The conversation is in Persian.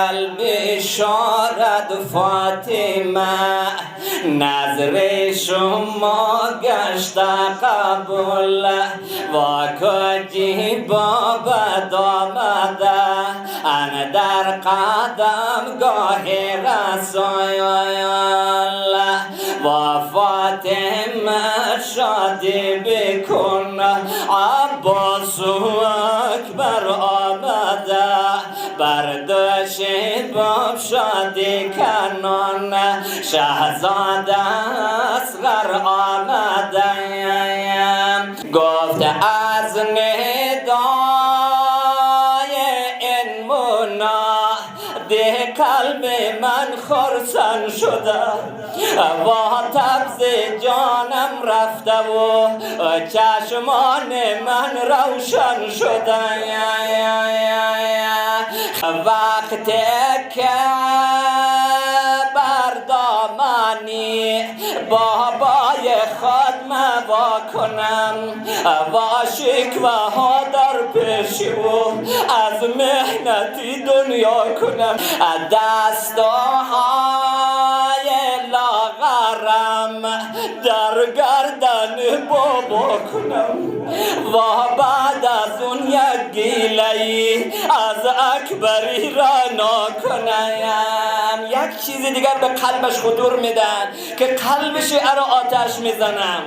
قلبی شارد فاطمه نظر شما گشت قبول و کجی بابد آمده ان در قدم گاه رسول و فاطمه شادی بکن عباس اکبر آمده برداشت باب شادی کنان شهزاده اصغر آمده گفت از ندای این منادی قلب من خرسان شده و تبز جانم رفته و چشمان من روشن شده وقتی که بر دامنی بابای خود وا کنم و شکوه ها در پیشی و از مهنتی دنیا کنم دستهای لاغرم در گردن بابا کنم و بعد از اون یک گیله‌ای از اکبری رنا کنم. یک چیز دیگر به قلبش خطور میدن که قلبش را آتش میزنم.